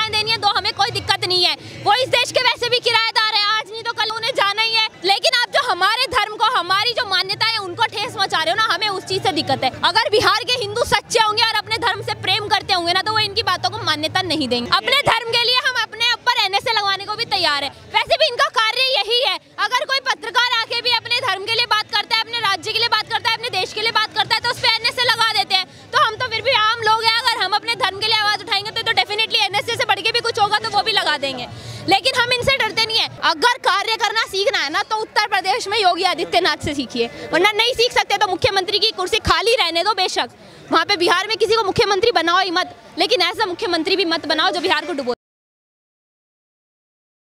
सुविधाएं देनी है, दो, हमें कोई दिक्कत नहीं है। वो इस देश के वैसे भी किराएदार है, आज नहीं तो कल उन्हें जाना ही है। लेकिन आप जो हमारे धर्म को, हमारी जो मान्यता है, उनको ठेस पहुंचा रहे हो ना, हमें उस चीज से दिक्कत है। अगर बिहार के हिंदू सच्चे होंगे और अपने धर्म से प्रेम करते होंगे ना, तो वो इनकी बातों को मान्यता नहीं देंगे। अपने धर्म के लिए हम अपने ऊपर एनएसए लगवाने को भी तैयार है। वैसे भी इनका कार्य यही है। अगर कोई पत्रकार आके भी अपने धर्म के लिए बात करता है, अपने राज्य के लिए बात करता है, अपने देश के लिए बात करता है, तो उस पर एनएसए लगा देते हैं। तो हम तो फिर भी आम लोग हैं, अगर हम अपने धर्म के लिए आवाज उठाएंगे तो डेफिनेटली एनएसए से बढ़ के भी कुछ होगा तो वो भी लगा देंगे। लेकिन हम इनसे डरते नहीं है। अगर कार्य करना सीखना है ना, तो उत्तर प्रदेश में योगी आदित्यनाथ से सीखिए, वरना नहीं सीख सकते तो मुख्यमंत्री की कुर्सी खाली रहने दो। बेशक वहाँ पे बिहार में किसी को मुख्यमंत्री बनाओ ही मत, लेकिन ऐसा मुख्यमंत्री भी मत बनाओ जो बिहार को डुबो।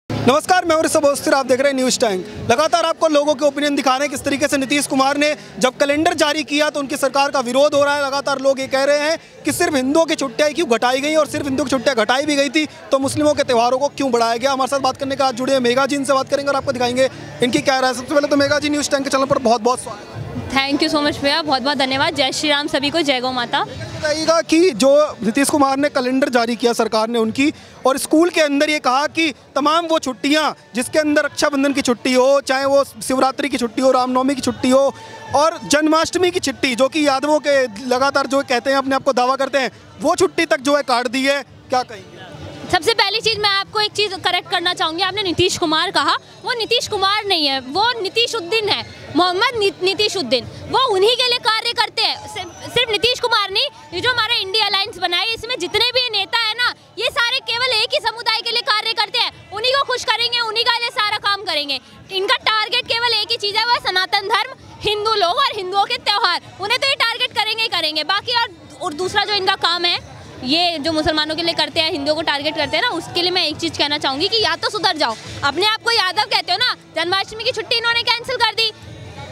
नमस्कार, मैं ऋषभ अवस्थी, आप देख रहे हैं न्यूज़ टाइम। लगातार आपको लोगों के ओपिनियन दिखा रहे हैं किस तरीके से नीतीश कुमार ने जब कैलेंडर जारी किया तो उनकी सरकार का विरोध हो रहा है। लगातार लोग ये कह रहे हैं कि सिर्फ हिंदुओं की छुट्टियां क्यों घटाई गई, और सिर्फ हिंदुओं की छुट्टियां घटाई भी गई थी तो मुस्लिमों के त्योहारों को क्यों बढ़ाया गया। हमारे साथ बात करने का आज जुड़े हैं मेघा जी, इनसे बात करेंगे और आपको दिखाएंगे इनकी क्या राय है। सबसे पहले तो मेघा जी, न्यूज़ टाइम के चैनल पर बहुत बहुत स्वागत है। थैंक यू सो मच भैया, बहुत बहुत धन्यवाद। जय श्री राम सभी को, जय गौ माता। बताइएगा कि जो नीतीश कुमार ने कैलेंडर जारी किया सरकार ने उनकी, और स्कूल के अंदर ये कहा कि तमाम वो छुट्टियां जिसके अंदर रक्षाबंधन की छुट्टी हो, चाहे वो शिवरात्रि की छुट्टी हो, रामनवमी की छुट्टी हो, और जन्माष्टमी की छुट्टी, जो कि यादवों के लगातार जो कहते हैं, अपने आप को दावा करते हैं, वो छुट्टी तक जो है काट दी है। क्या कहेंगे? सबसे पहली चीज मैं आपको एक चीज करेक्ट करना चाहूंगी। आपने नीतीश कुमार कहा, वो नीतीश कुमार नहीं है, वो नीतीशुद्दीन है, मोहम्मद नीतीशुद्दीन। वो उन्हीं के लिए कार्य करते हैं, सिर्फ नीतीश कुमार नहीं। ये जो हमारा इंडिया अलायंस बना है, इसमें जितने भी नेता है ना, ये सारे केवल एक ही समुदाय के लिए कार्य करते हैं। उन्हीं को खुश करेंगे, उन्हीं का लिए सारा काम करेंगे। इनका टारगेट केवल एक ही चीज है, वह सनातन धर्म, हिंदू लोग और हिंदुओं के त्योहार। उन्हें तो ये टारगेट करेंगे ही करेंगे। बाकी और दूसरा जो इनका काम है, ये जो मुसलमानों के लिए करते हैं, हिंदुओं को टारगेट करते हैं ना, उसके लिए मैं एक चीज कहना चाहूंगी कि या तो सुधर जाओ। अपने आप को यादव कहते हो ना, जन्माष्टमी की छुट्टी इन्होंने कैंसिल कर दी।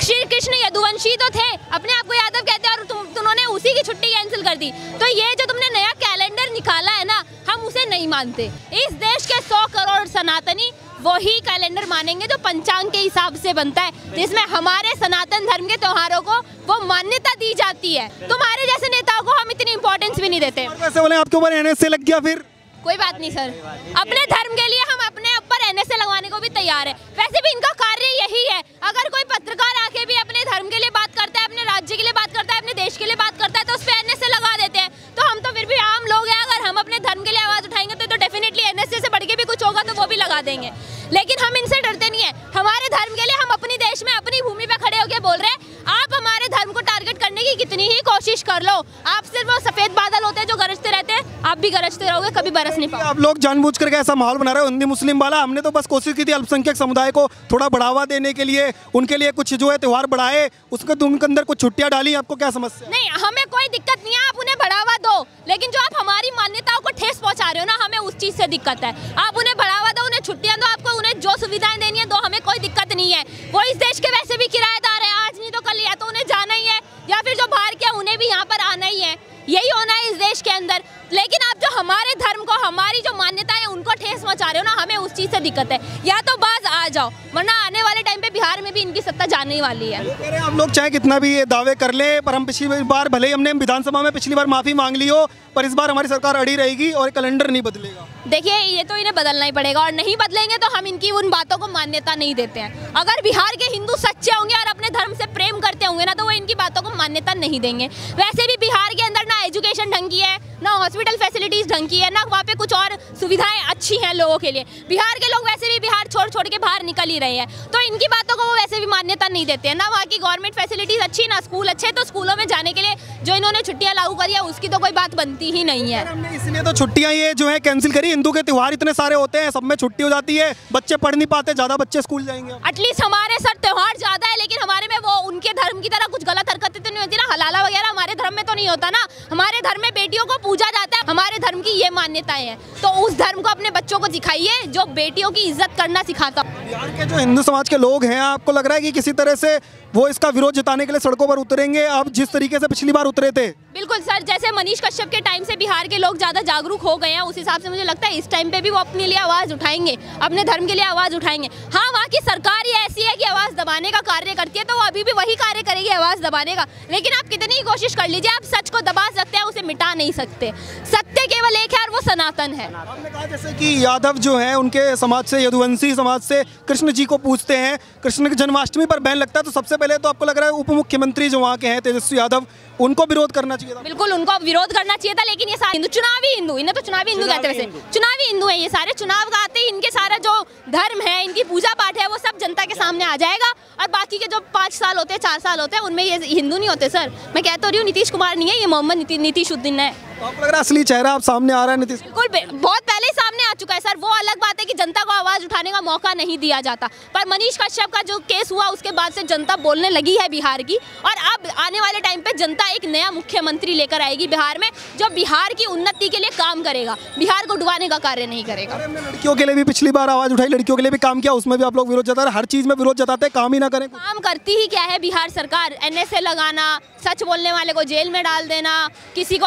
श्री कृष्ण यदुवंशी तो थे, अपने आप को यादव कहते हैं, और तुमने उसी की छुट्टी कैंसिल कर दी। तो ये जो तुमने नया कैलेंडर निकाला है ना, हम उसे नहीं मानते। इस देश के 100 करोड़ सनातनी वही कैलेंडर मानेंगे जो पंचांग के हिसाब से बनता है, जिसमें हमारे सनातन धर्म के त्योहारों को वो मान्यता दी जाती है। तुम्हारे जैसे नेताओं को हम इतनी इंपॉर्टेंस भी नहीं देते। वैसे बोले आपके ऊपर एनएसए लग गया, फिर कोई बात नहीं सर, अपने धर्म के लिए हम अपने ऊपर एनएसए लगवाने को भी तैयार है। वैसे भी इनका कार्य यही है। अगर कोई पत्रकार आके भी अपने धर्म के लिए बात करता है, अपने राज्य के लिए बात करता है, अपने देश के लिए बात करता है, तो उस पर एनएसए लगा देते हैं। तो हम तो फिर भी आम लोग हैं, अगर हम अपने धर्म के लिए आवाज उठाएंगे तो डेफिनेटली एनएसए से बढ़ के भी कुछ होगा तो वो भी लगा देंगे। लेकिन हम इनसे डरते नहीं है। हमारे धर्म के लिए हम अपनी देश में, अपनी भूमि पे खड़े होकर बोल रहे हैं। आप हमारे धर्म को टारगेट करने की कितनी ही कोशिश कर लो, आप सिर्फ वो सफेद बादल होते हैं जो गरजते रहते हैं, आप भी गरजते रहोगे, कभी बरस नहीं पाओगे। आप लोग जानबूझ करके ऐसा माहौल बना रहे हो हिंदी मुस्लिम वाला। हमने तो बस कोशिश की थी अल्पसंख्यक समुदाय को थोड़ा बढ़ावा देने के लिए, उनके लिए कुछ जो है त्योहार बढ़ाए, उसके उनके अंदर कुछ छुट्टियां डाली। आपको क्या समस्या? नहीं, हमें कोई दिक्कत नहीं है, आप उन्हें बढ़ावा दो, लेकिन जो आप हमारी मान्यताओं को ठेस पहुंचा रहे हो ना, हमें उस चीज से दिक्कत है। आप उन्हें बढ़ावा दो, उन्हें छुट्टियां दो, आपको उन्हें जो सुविधाएं देनी है दो, हमें कोई दिक्कत नहीं है। वो इस देश के वैसे भी किराएदार है, आज नहीं तो कल या तो उन्हें जाना ही है, या फिर जो बाहर के उन्हें भी यहाँ पर आना ही है। यही होना है इस देश के अंदर। लेकिन आप जो हमारे धर्म को, हमारी जो मान्यता है, उनको ठेस पहुंचा रहे हो ना, हमें उस चीज से दिक्कत है। या तो बाज आ जाओ, वरना आने वाले टाइम पे बिहार में भी इनकी सत्ता जाने ही वाली है। हम लोग चाहे कितना भी ये दावे कर ले, पर हम पिछली बार भले ही हमने विधानसभा में पिछली बार माफी मांग ली हो, पर इस बार हमारी सरकार अड़ी रहेगी और कैलेंडर नहीं बदलेगा। देखिए, ये तो इन्हें बदलना ही पड़ेगा, और नहीं बदलेंगे तो हम इनकी उन बातों को मान्यता नहीं देते हैं। अगर बिहार के हिंदू सच्चे होंगे और अपने धर्म से प्रेम करते होंगे ना, तो वो इनकी बातों को मान्यता नहीं देंगे। वैसे भी बिहार के अंदर ना एजुकेशन ढंग की है, ना हॉस्पिटल फैसिलिटीज ढंग की है, ना वहाँ पे कुछ और सुविधाएं अच्छी हैं लोगों के लिए। बिहार के लोग वैसे भी बिहार छोड़ छोड़ के बाहर निकल ही रहे हैं, तो इनकी बातों को वो वैसे भी मान्यता नहीं देते हैं। ना वहाँ की गवर्नमेंट फैसिलिटीज अच्छी, ना स्कूल अच्छे, तो स्कूलों में जाने के लिए जो इन्होंने छुट्टियां लागू करी है, उसकी तो कोई बात बनती ही नहीं है। हमने इसलिए तो छुट्टियां ये जो है कैंसिल करी। हिंदू के त्योहार इतने सारे होते हैं, सब में छुट्टी हो जाती है, बच्चे पढ़ नहीं पाते, ज्यादा बच्चे स्कूल जाएंगे। एटलीस्ट हमारे सर त्योहार ज्यादा है, लेकिन हमारे में वो उनके धर्म की तरह कुछ गलत हरकतें तो नहीं होती ना। हलाला वगैरह हमारे धर्म में तो नहीं होता ना। हमारे धर्म में बेटियों को पूजा जाता है, हमारे धर्म की ये मान्यताएं हैं। तो उस धर्म को अपने बच्चों को दिखाइए जो बेटियों की इज्जत करना सिखाता। बिहार के जो हिंदू समाज के लोग हैं, आपको लग रहा है कि किसी तरह से वो इसका विरोध जताने के लिए सड़कों पर उतरेंगे, आप जिस तरीके से पिछली बार उतरे थे? बिल्कुल सर, जैसे मनीष कश्यप के टाइम से बिहार के लोग ज़्यादा जागरूक हो गए हैं, उस हिसाब से मुझे लगता है इस टाइम पे भी वो अपने लिए आवाज़ उठाएंगे, अपने धर्म के लिए आवाज़ उठाएंगे। हाँ, वहाँ की सरकार ही ऐसी है कि आवाज़ दबाने का कार्य करती है, तो वो अभी भी वही कार्य करेगी, आवाज़ दबाने का। लेकिन आप कितनी ही कोशिश कर लीजिए, आप सच को दबा सकते हैं, उसे मिटा नहीं सकते। सत्य केवल एक है और वो सनातन है। आपने कहा जैसे कि यादव जो हैं उनके समाज से, यदुवंशी समाज से कृष्ण जी को पूजते हैं, कृष्ण की जन्माष्टमी पर बैन लगता है, तो सबसे पहले तो आपको लग रहा है उप मुख्यमंत्री जो वहाँ के हैं तेजस्वी यादव, उनको विरोध करना चाहिए था? बिल्कुल उनको विरोध करना चाहिए था, लेकिन ये सारे हिंदू चुनावी हिंदू, इन्हें तो चुनावी हिंदू कहते हैं, वैसे चुनावी हिंदू है ये सारे। चुनाव का आते ही इनके सारा जो धर्म है, इनकी पूजा पाठ है, वो सब जनता के सामने आ जाएगा। और बाकी के जो 5 साल होते हैं, 4 साल होते हैं, उनमें ये हिंदू नहीं होते सर। मैं कहता रही हूँ नीतीश कुमार नहीं है, ये मोहम्मद नीतीशुद्दीन है। तो आपको लग रहा है असली चेहरा आप सामने आ रहा है नीतीश? बिल्कुल, बहुत पहले ही सामने आ चुका है सर। वो अलग बात है कि जनता को आवाज़ उठाने का मौका नहीं दिया जाता, पर मनीष कश्यप का जो केस हुआ उसके बाद से जनता बोलने लगी है बिहार की। और अब आने वाले टाइम पे जनता एक नया मुख्यमंत्री लेकर आएगी बिहार में, जो बिहार की उन्नति के लिए काम करेगा, बिहार को डुबाने का कार्य नहीं करेगा। लड़कियों के लिए भी पिछली बार आवाज़ उठाई, लड़कियों के लिए भी काम किया, उसमें भी आप लोग विरोध जता रहे, हर चीज़ में विरोध जताते हैं, काम ही ना करें। काम करती ही क्या है बिहार सरकार? NSA लगाना, सच बोलने वाले को जेल में डाल देना, किसी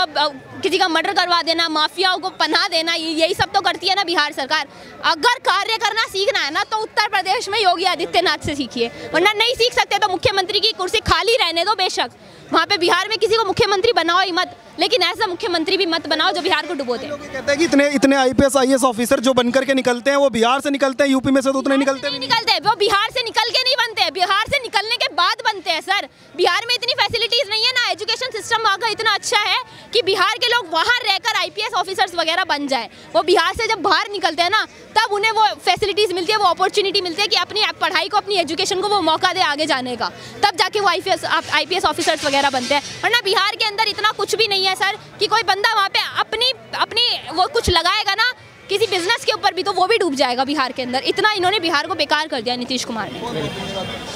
का मर्डर करवा देना, माफियाओं को पनाह देना, यही सब तो करती है ना बिहार सरकार। अगर कार्य करना सीखना है ना, तो उत्तर प्रदेश में योगी आदित्यनाथ से सीखिए, वरना नहीं सीख सकते तो मुख्यमंत्री की कुर्सी खाली रहने दो बेशक, वहाँ पे बिहार में किसी को मुख्यमंत्री बनाओ ही मत, लेकिन ऐसा मुख्यमंत्री भी मत बनाओ जो बिहार को डुबो दे। कहते हैं कि इतने IPS IAS ऑफिसर जो बनकर के निकलते हैं वो बिहार से निकलते हैं, यूपी में से तो उतने निकलते नहीं। वो बिहार से निकल के नहीं बनते, बिहार से निकलने के बाद बनते हैं सर। बिहार में इतनी फैसिलिटीज नहीं है ना, एजुकेशन सिस्टम वहाँ का इतना अच्छा है कि बिहार के लोग वहाँ रहकर IPS ऑफिसर्स वगैरह बन जाए। वो बिहार से जब बाहर निकलते हैं ना, तब उन्हें वो फैसिलिटीज मिलती है, वो अपॉर्चुनिटी मिलती है कि अपनी पढ़ाई को, अपनी एजुकेशन को वो मौका दे आगे जाने का, तब जाके वो IPS ऑफिसर्स वगैरह बनते हैं। वरना बिहार के अंदर इतना कुछ भी नहीं है सर कि कोई बंदा वहाँ पे अपनी वो कुछ लगाएगा ना किसी बिजनेस के ऊपर भी, तो वो भी डूब जाएगा बिहार के अंदर। इतना इन्होंने बिहार को बेकार कर दिया नीतीश कुमार ने।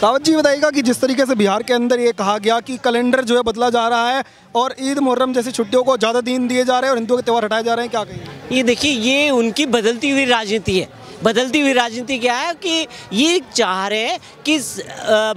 दावत जी बताइएगा कि जिस तरीके से बिहार के अंदर ये कहा गया कि कैलेंडर जो है बदला जा रहा है और ईद मुहर्रम जैसी छुट्टियों को ज़्यादा दिन दिए जा रहे हैं और हिंदुओं के त्यौहार हटाए जा रहे हैं, क्या कहेंगे? ये देखिए, ये उनकी बदलती हुई राजनीति है। बदलती हुई राजनीति क्या है कि ये चाह रहे हैं कि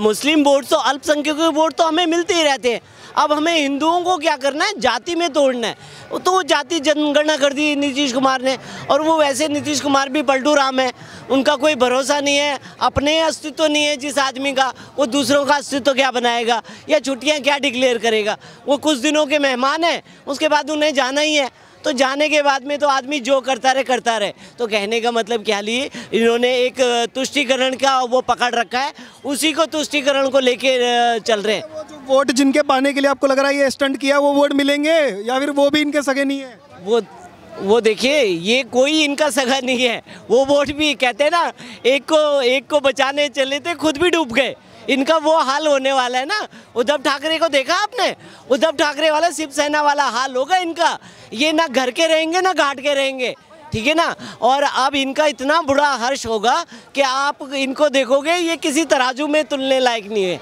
मुस्लिम वोट तो, अल्पसंख्यकों के वोट तो हमें मिलते ही रहते हैं, अब हमें हिंदुओं को क्या करना है, जाति में तोड़ना है। तो वो जाति जनगणना कर दी नीतीश कुमार ने, और वो वैसे नीतीश कुमार भी पलटू राम है, उनका कोई भरोसा नहीं है, अपने अस्तित्व नहीं है जिस आदमी का, वो दूसरों का अस्तित्व क्या बनाएगा या छुट्टियां क्या डिक्लेयर करेगा। वो कुछ दिनों के मेहमान हैं, उसके बाद उन्हें जाना ही है, तो जाने के बाद में तो आदमी जो करता रहे। तो कहने का मतलब क्या लिए, इन्होंने एक तुष्टीकरण का वो पकड़ रखा है, उसी को तुष्टीकरण को लेके चल रहे हैं। वो जो वोट जिनके पाने के लिए आपको लग रहा है ये स्टंट किया, वो वोट मिलेंगे या फिर वो भी इनके सगे नहीं है? वो देखिए, ये कोई इनका सगा नहीं है। वो वोट भी कहते हैं ना, एक को बचाने चले थे, खुद भी डूब गए। इनका वो हाल होने वाला है ना। उद्धव ठाकरे को देखा आपने? उद्धव ठाकरे वाला शिवसेना वाला हाल होगा इनका। ये ना घर के रहेंगे ना घाट के रहेंगे, ठीक है ना। और अब इनका इतना बुरा हर्ष होगा कि आप इनको देखोगे ये किसी तराजू में तुलने लायक नहीं है।